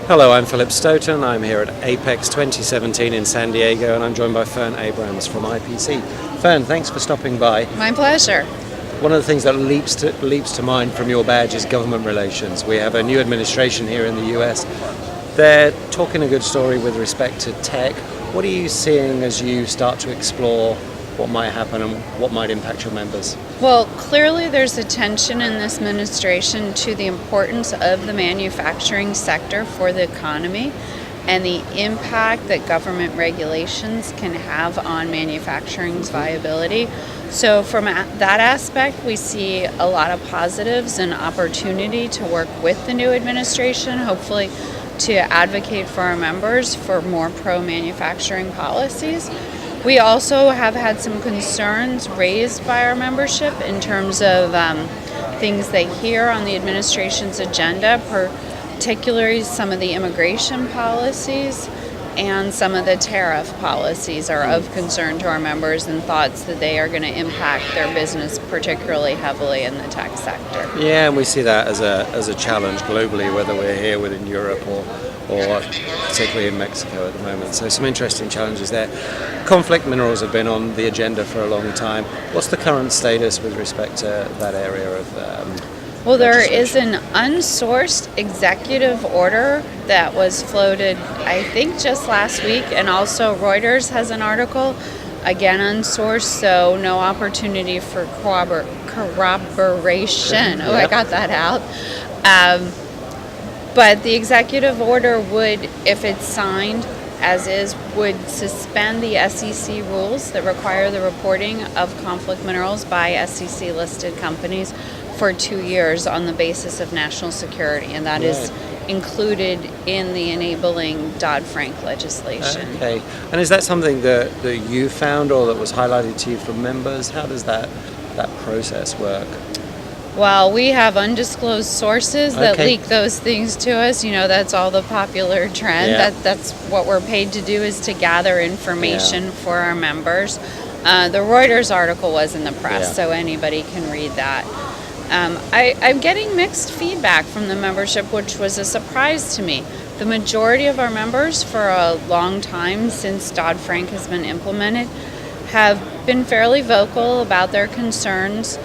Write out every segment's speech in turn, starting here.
Hello, I'm Philip Stoughton. I'm here at Apex 2017 in San Diego, and I'm joined by Fern Abrams from IPC. Fern, thanks for stopping by. My pleasure. One of the things that leaps to mind from your badge is government relations. We have a new administration here in the US. They're talking a good story with respect to tech. What are you seeing as you start to explore what might happen and what might impact your members? Well, clearly there's attention in this administration to the importance of the manufacturing sector for the economy and the impact that government regulations can have on manufacturing's viability. So from that aspect, we see a lot of positives and opportunity to work with the new administration, hopefully to advocate for our members for more pro-manufacturing policies. We also have had some concerns raised by our membership in terms of things they hear on the administration's agenda, particularly some of the immigration policies and some of the tariff policies are of concern to our members and thoughts that they are going to impact their business particularly heavily in the tech sector. Yeah, and we see that as a challenge globally, whether we're here within Europe or particularly in Mexico at the moment. So some interesting challenges there. Conflict minerals have been on the agenda for a long time. What's the current status with respect to that area of Well, there is an unsourced executive order that was floated, I think, just last week, and also Reuters has an article, again unsourced, so no opportunity for corroboration. Oh, I got that out. But the executive order would, if it's signed as is, would suspend the SEC rules that require the reporting of conflict minerals by SEC-listed companies for 2 years on the basis of national security, and that is included in the enabling Dodd-Frank legislation. Okay, and is that something that you found or that was highlighted to you from members? How does that process work? Well, we have undisclosed sources that leak those things to us. You know, that's all the popular trend. Yeah. That's what we're paid to do, is to gather information for our members. The Reuters article was in the press, so anybody can read that. I'm getting mixed feedback from the membership, which was a surprise to me. The majority of our members, for a long time since Dodd-Frank has been implemented, have been fairly vocal about their concerns.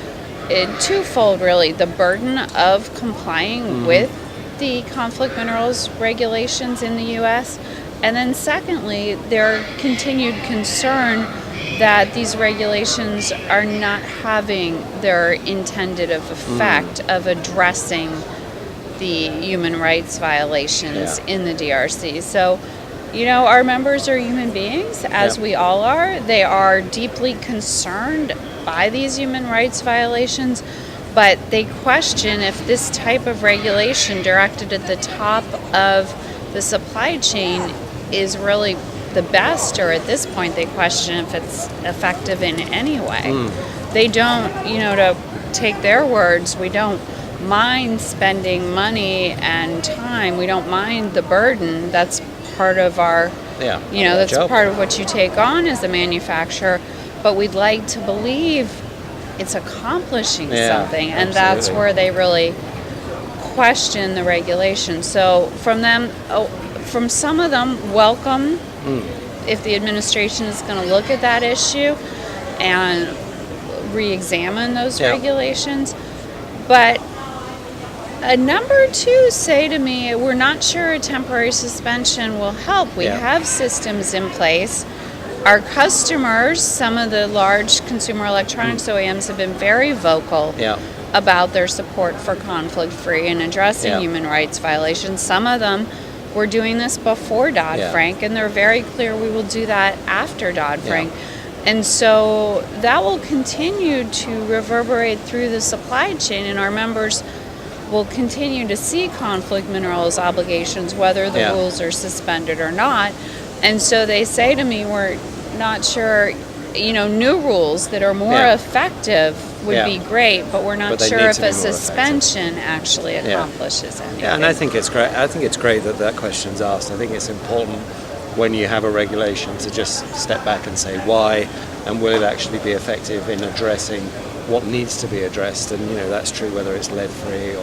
Twofold, really: the burden of complying with the conflict minerals regulations in the U.S., and then secondly, their continued concern that these regulations are not having their intended effect of addressing the human rights violations in the DRC. So, you know, our members are human beings, as we all are. They are deeply concerned by these human rights violations, but they question if this type of regulation directed at the top of the supply chain is really the best, or at this point they question if it's effective in any way. They don't, you know, to take their words, we don't mind spending money and time. We don't mind the burden. That's part of our, you know, that's part of what you take on as a manufacturer, but we'd like to believe it's accomplishing something, and that's where they really question the regulation. So from them, from some of them, welcome if the administration is going to look at that issue and re-examine those regulations. But a number two say to me, we're not sure a temporary suspension will help. We have systems in place. Our customers, some of the large consumer electronics OEMs, have been very vocal about their support for conflict-free and addressing human rights violations. Some of them were doing this before Dodd-Frank, and they're very clear we will do that after Dodd-Frank. And so that will continue to reverberate through the supply chain, and our members will continue to see conflict minerals obligations, whether the rules are suspended or not. And so they say to me, we're not sure, you know, new rules that are more effective would be great, but we're not sure if a suspension actually accomplishes anything. Yeah, and I think it's great. I think it's great that that question's asked. I think it's important when you have a regulation to just step back and say why, and will it actually be effective in addressing what needs to be addressed. And you know, that's true whether it's lead-free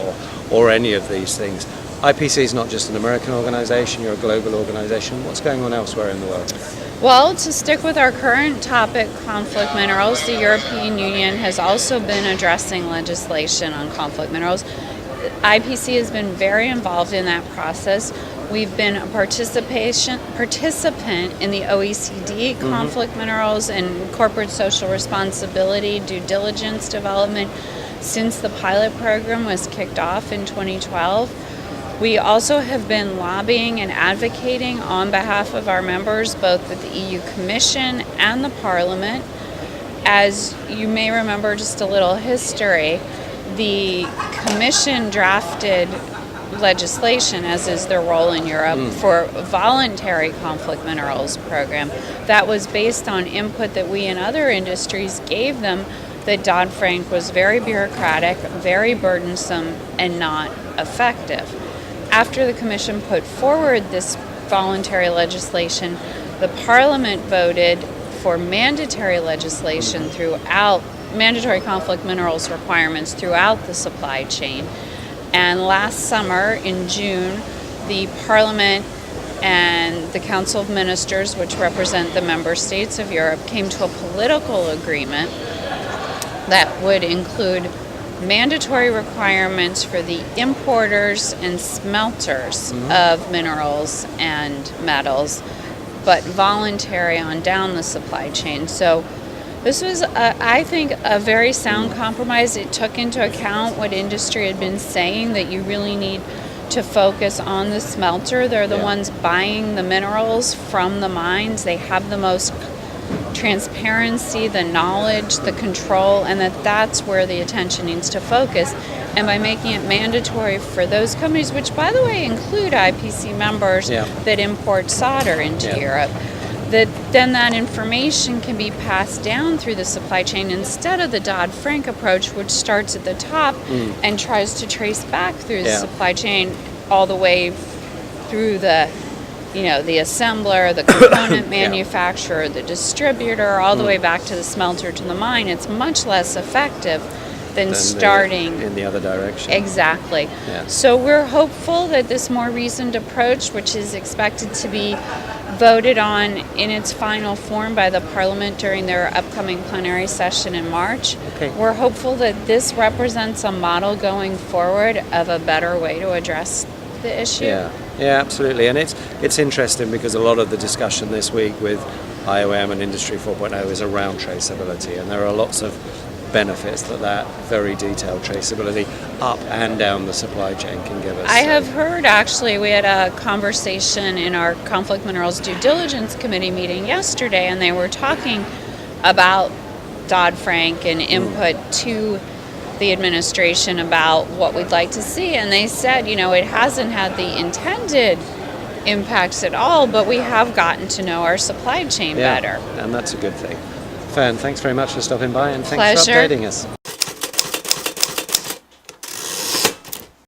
or any of these things. IPC is not just an American organization, you're a global organization. What's going on elsewhere in the world? Well, to stick with our current topic, conflict minerals, the European Union has also been addressing legislation on conflict minerals. IPC has been very involved in that process. We've been a participant in the OECD conflict minerals and corporate social responsibility due diligence development since the pilot program was kicked off in 2012. We also have been lobbying and advocating on behalf of our members, both with the EU Commission and the Parliament. As you may remember, just a little history, the Commission drafted legislation, as is their role in Europe, for a voluntary conflict minerals program that was based on input that we and other industries gave them, that Dodd-Frank was very bureaucratic, very burdensome, and not effective. After the Commission put forward this voluntary legislation, the Parliament voted for mandatory legislation throughout, mandatory conflict minerals requirements throughout the supply chain. And last summer, in June, the Parliament and the Council of Ministers, which represent the member states of Europe, came to a political agreement that would include mandatory requirements for the importers and smelters of minerals and metals, but voluntary on down the supply chain. So this was, I think, a very sound compromise. It took into account what industry had been saying, that you really need to focus on the smelter. They're the ones buying the minerals from the mines. They have the most transparency, the knowledge, the control, and that's where the attention needs to focus. And by making it mandatory for those companies, which by the way include IPC members that import solder into Europe, that then that information can be passed down through the supply chain instead of the Dodd-Frank approach, which starts at the top and tries to trace back through the supply chain all the way through the the assembler, the component manufacturer, the distributor, all the way back to the smelter, to the mine. It's much less effective than starting in the other direction. Exactly. Yeah. So we're hopeful that this more reasoned approach, which is expected to be voted on in its final form by the Parliament during their upcoming plenary session in March, we're hopeful that this represents a model going forward of a better way to address the issue. Yeah, absolutely. And it's interesting because a lot of the discussion this week with IOM and Industry 4.0 is around traceability, and there are lots of benefits that very detailed traceability up and down the supply chain can give us. I have heard, actually, we had a conversation in our Conflict Minerals Due Diligence Committee meeting yesterday, and they were talking about Dodd-Frank and input to the administration about what we'd like to see, and they said, it hasn't had the intended impacts at all, but we have gotten to know our supply chain better. And that's a good thing. Fern, thanks very much for stopping by, and thanks for updating us.